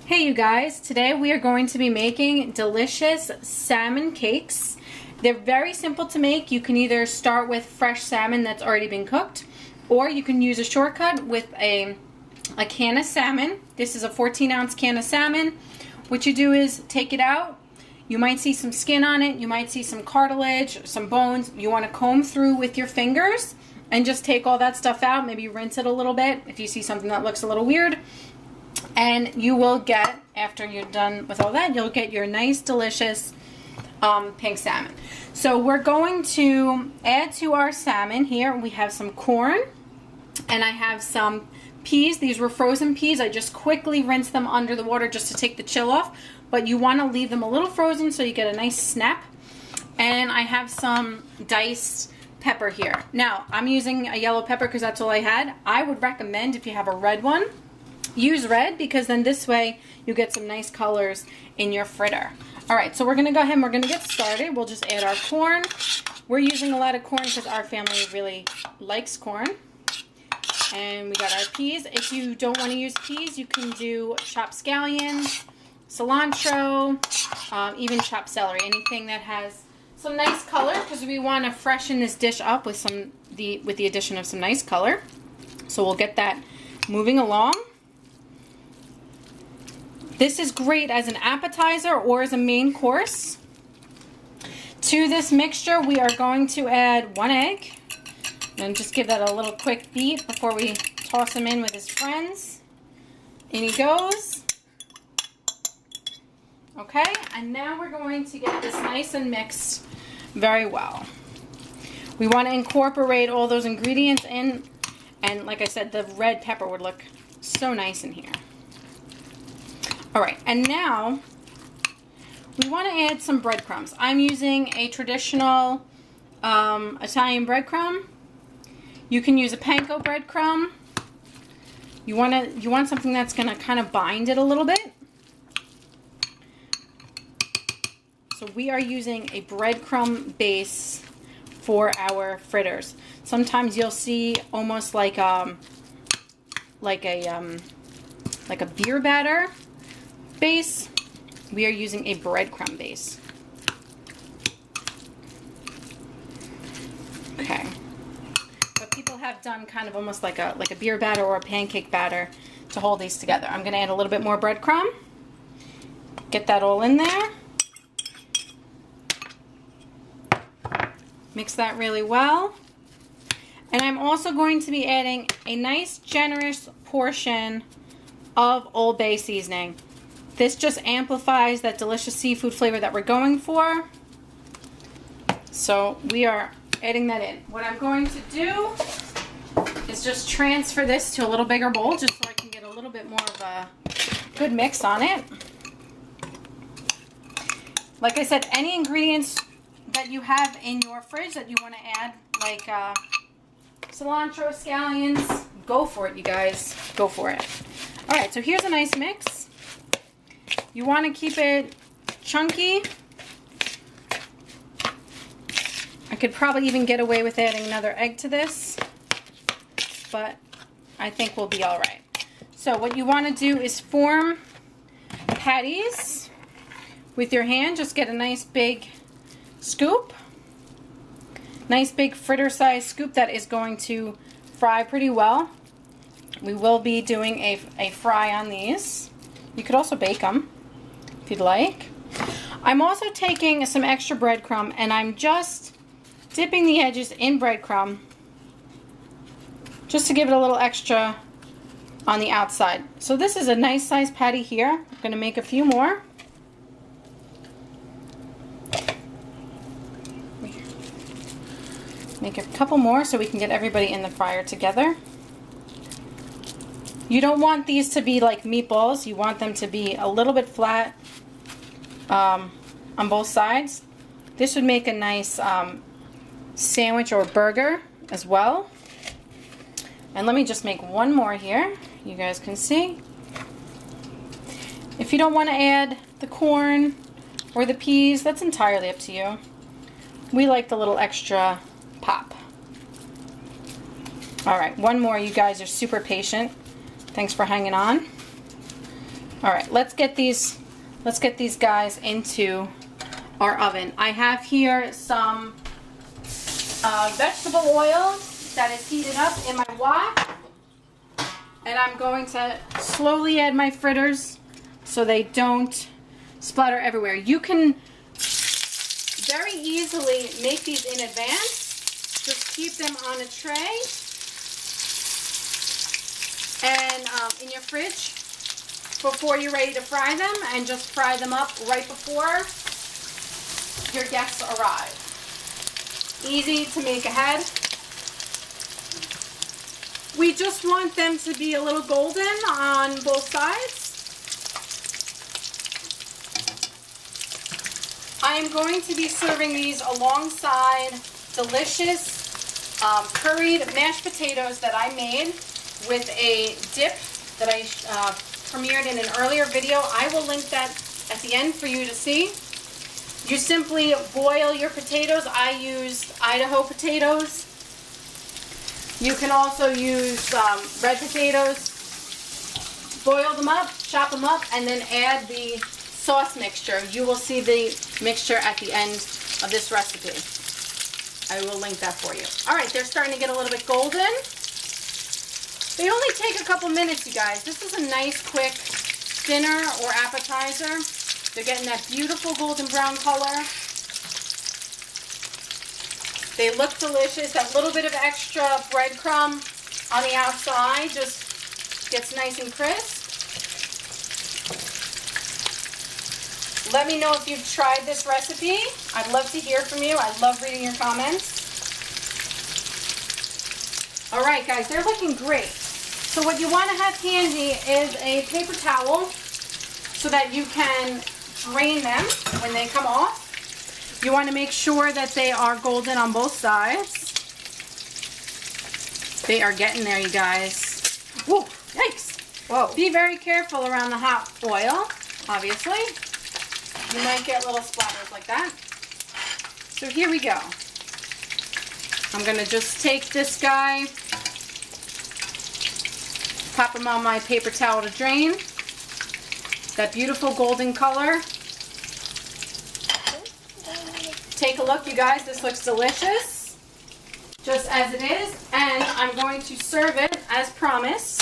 Hey you guys, today we are going to be making delicious salmon cakes. They're very simple to make. You can either start with fresh salmon that's already been cooked, or you can use a shortcut with a can of salmon. This is a 14-ounce can of salmon. What you do is take it out. You might see some skin on it, you might see some cartilage, some bones. You want to comb through with your fingers and just take all that stuff out. Maybe rinse it a little bit if you see something that looks a little weird. And you will get, after you're done with all that, you'll get your nice, delicious pink salmon. So we're going to add to our salmon here. We have some corn, and I have some peas. These were frozen peas. I just quickly rinsed them under the water just to take the chill off. But you want to leave them a little frozen so you get a nice snap. And I have some diced pepper here. Now, I'm using a yellow pepper because that's all I had. I would recommend, if you have a red one, use red, because then this way you get some nice colors in your fritter. Alright, so we're going to go ahead and we're going to get started. We'll just add our corn. We're using a lot of corn because our family really likes corn. And we got our peas. If you don't want to use peas, you can do chopped scallions, cilantro, even chopped celery. Anything that has some nice color, because we want to freshen this dish up with the addition of some nice color. So we'll get that moving along. This is great as an appetizer or as a main course. To this mixture, we are going to add 1 egg. And just give that a little quick beat before we toss him in with his friends. In he goes. Okay, and now we're going to get this nice and mixed very well. We want to incorporate all those ingredients in, and like I said, the red pepper would look so nice in here. Alright, and now we want to add some breadcrumbs. I'm using a traditional Italian breadcrumb. You can use a panko breadcrumb. You want something that's going to kind of bind it a little bit. So we are using a breadcrumb base for our fritters. Sometimes you'll see almost like a beer batter base. We are using a breadcrumb base. Okay. But people have done kind of almost like a beer batter or a pancake batter to hold these together. I'm going to add a little bit more breadcrumb. Get that all in there. Mix that really well. And I'm also going to be adding a nice generous portion of Old Bay seasoning. This just amplifies that delicious seafood flavor that we're going for. So we are adding that in. What I'm going to do is just transfer this to a little bigger bowl just so I can get a little bit more of a good mix on it. Like I said, any ingredients that you have in your fridge that you want to add, like cilantro, scallions, go for it, you guys. Go for it. Alright, so here's a nice mix. You want to keep it chunky. I could probably even get away with adding another egg to this, but I think we'll be alright. So what you want to do is form patties with your hand. Just get a nice big scoop. Nice big fritter size scoop that is going to fry pretty well. We will be doing a fry on these. You could also bake them if you'd like. I'm also taking some extra breadcrumb and I'm just dipping the edges in breadcrumb just to give it a little extra on the outside. So this is a nice size patty here. I'm going to make a few more. Make a couple more so we can get everybody in the fryer together. You don't want these to be like meatballs. You want them to be a little bit flat on both sides. This would make a nice sandwich or burger as well. And let me just make one more here. You guys can see. If you don't want to add the corn or the peas, that's entirely up to you. We like the little extra pop. Alright, one more. You guys are super patient. Thanks for hanging on. All right, let's get these guys into our oven. I have here some vegetable oil that is heated up in my wok, and I'm going to slowly add my fritters so they don't splatter everywhere. You can very easily make these in advance. Just keep them on a tray and in your fridge before you're ready to fry them, and just fry them up right before your guests arrive. Easy to make ahead. We just want them to be a little golden on both sides. I am going to be serving these alongside delicious curried mashed potatoes that I made with a dip that I premiered in an earlier video. I will link that at the end for you to see. You simply boil your potatoes. I used Idaho potatoes. You can also use red potatoes. Boil them up, chop them up, and then add the sauce mixture. You will see the mixture at the end of this recipe. I will link that for you. All right, they're starting to get a little bit golden. They only take a couple minutes, you guys. This is a nice, quick dinner or appetizer. They're getting that beautiful golden brown color. They look delicious. That little bit of extra breadcrumb on the outside just gets nice and crisp. Let me know if you've tried this recipe. I'd love to hear from you. I love reading your comments. All right, guys, they're looking great. So what you want to have handy is a paper towel so that you can drain them when they come off. You want to make sure that they are golden on both sides. They are getting there, you guys. Whoa, yikes. Whoa. Be very careful around the hot oil, obviously. You might get little splatters like that. So here we go. I'm going to just take this guy, pop him on my paper towel to drain. That beautiful golden color. Take a look, you guys. This looks delicious, just as it is. And I'm going to serve it, as promised,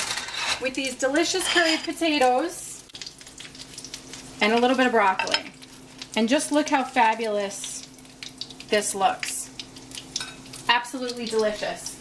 with these delicious curried potatoes and a little bit of broccoli. And just look how fabulous this looks. Absolutely delicious.